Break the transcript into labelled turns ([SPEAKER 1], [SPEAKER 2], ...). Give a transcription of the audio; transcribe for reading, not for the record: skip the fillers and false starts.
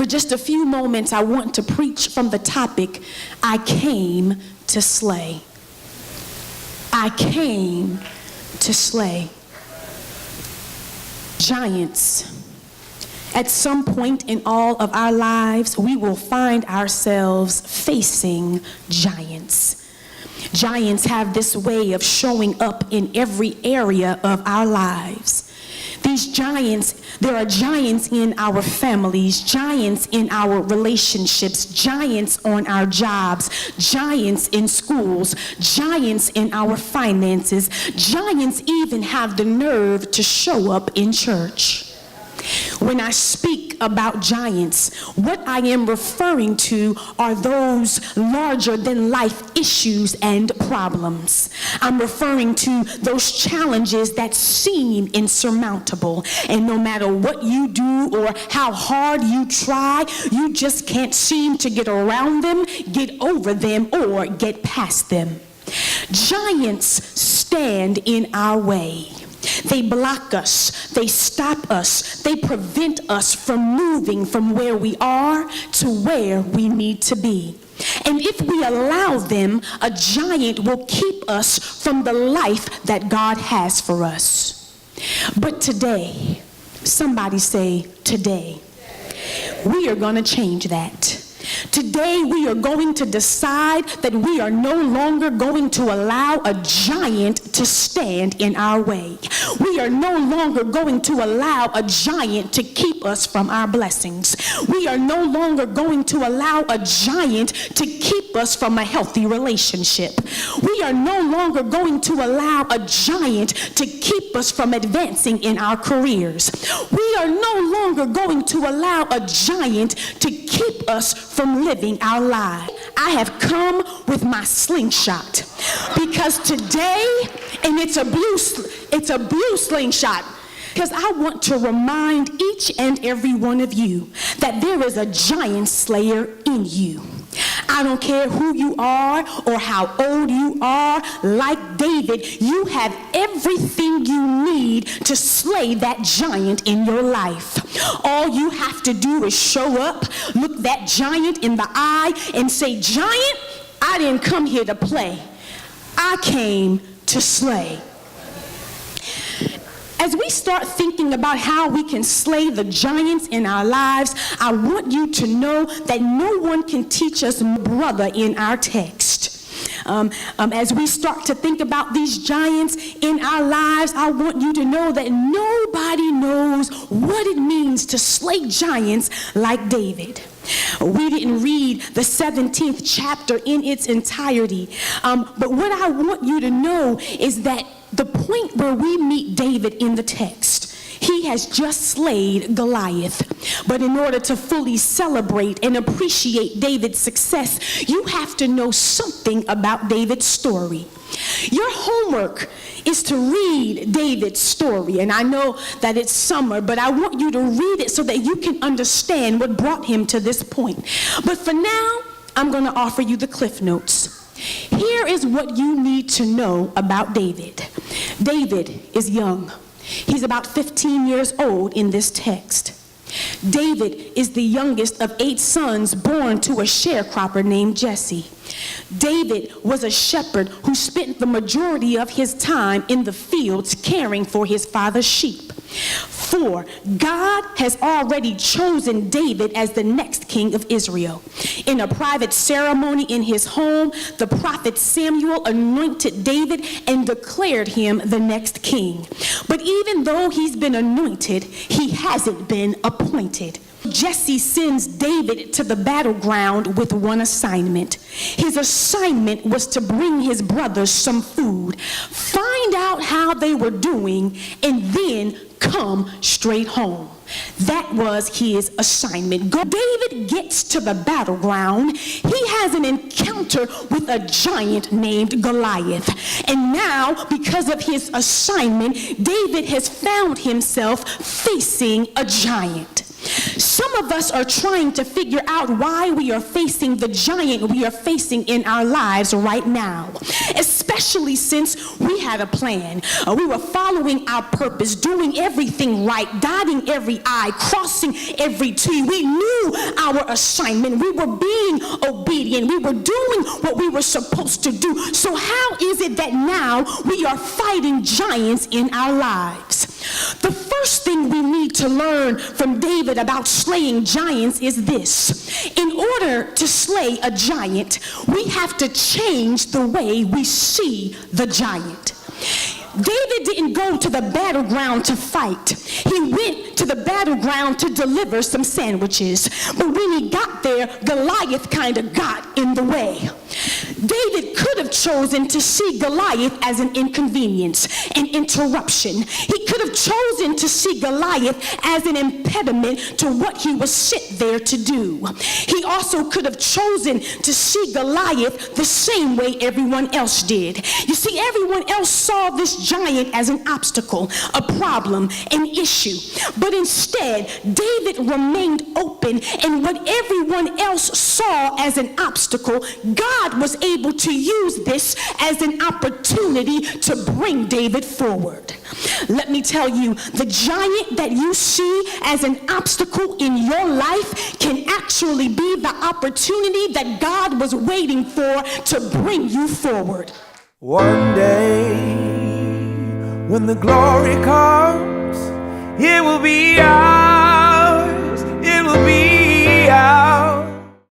[SPEAKER 1] For just a few moments, I want to preach from the topic, I came to slay. I came to slay. Giants. At some point in all of our lives, we will find ourselves facing giants. Giants have this way of showing up in every area of our lives. These giants, there are giants in our families, giants in our relationships, giants on our jobs, giants in schools, giants in our finances. Giants even have the nerve to show up in church. When I speak about giants, what I am referring to are those larger than life issues and problems. I'm referring to those challenges that seem insurmountable, and no matter what you do or how hard you try, you just can't seem to get around them, get over them, or get past them. Giants stand in our way. They block us, they stop us, they prevent us from moving from where we are to where we need to be. And if we allow them, a giant will keep us from the life that God has for us. But today, somebody say, today, we are going to change that. Today we are going to decide that we are no longer going to allow a giant to stand in our way. We are no longer going to allow a giant to keep us from our blessings. We are no longer going to allow a giant to keep us from a healthy relationship. We are no longer going to allow a giant to keep us from advancing in our careers. We are no longer going to allow a giant to keep us from living our lives. I have come with my slingshot because today, and it's a blue slingshot, because I want to remind each and every one of you that there is a giant slayer in you. I don't care who you are or how old you are. Like David, you have everything you need to slay that giant in your life. All you have to do is show up, look that giant in the eye, and say, giant, I didn't come here to play. I came to slay. As we start thinking about how we can slay the giants in our lives, I want you to know that no one can teach us brother in our text. As we start to think about these giants in our lives, I want you to know that nobody knows what it means to slay giants like David. We didn't read the 17th chapter in its entirety, but what I want you to know is that the point where we meet David in the text, he has just slayed Goliath. But in order to fully celebrate and appreciate David's success, you have to know something about David's story. Your homework is to read David's story. And I know that it's summer, but I want you to read it so that you can understand what brought him to this point. But for now, I'm going to offer you the Cliff Notes. Here is what you need to know about David. David is young. He's about 15 years old in this text. David is the youngest of 8 sons born to a sharecropper named Jesse. David was a shepherd who spent the majority of his time in the fields caring for his father's sheep. 4, God has already chosen David as the next king of Israel. In a private ceremony in his home, the prophet Samuel anointed David and declared him the next king. But even though he's been anointed, he hasn't been appointed. Jesse sends David to the battleground with one assignment. His assignment was to bring his brothers some food, find out how they were doing, and then come straight home. That was his assignment. David gets to the battleground. He has an encounter with a giant named Goliath. And now, because of his assignment, David has found himself facing a giant. Some of us are trying to figure out why we are facing the giant we are facing in our lives right now, especially since we had a plan. We were following our purpose, doing everything right, dotting every I, crossing every T. We knew our assignment. We were being obedient. We were doing what we were supposed to do. So how is it that now we are fighting giants in our lives? The first thing we need to learn from David about slaying giants is this. In order to slay a giant, we have to change the way we see the giant. David didn't go to the battleground to fight. He went to the battleground to deliver some sandwiches. But when he got there, Goliath kind of got in the way. David could have chosen to see Goliath as an inconvenience, an interruption. He could have chosen to see Goliath as an impediment to what he was sent there to do. He also could have chosen to see Goliath the same way everyone else did. You see, everyone else saw this giant as an obstacle, a problem, an issue. But instead, David remained open, and what everyone else saw as an obstacle, God was able to use this as an opportunity to bring David forward. Let me tell you, the giant that you see as an obstacle in your life can actually be the opportunity that God was waiting for to bring you forward.
[SPEAKER 2] One day, when the glory comes, it will be ours.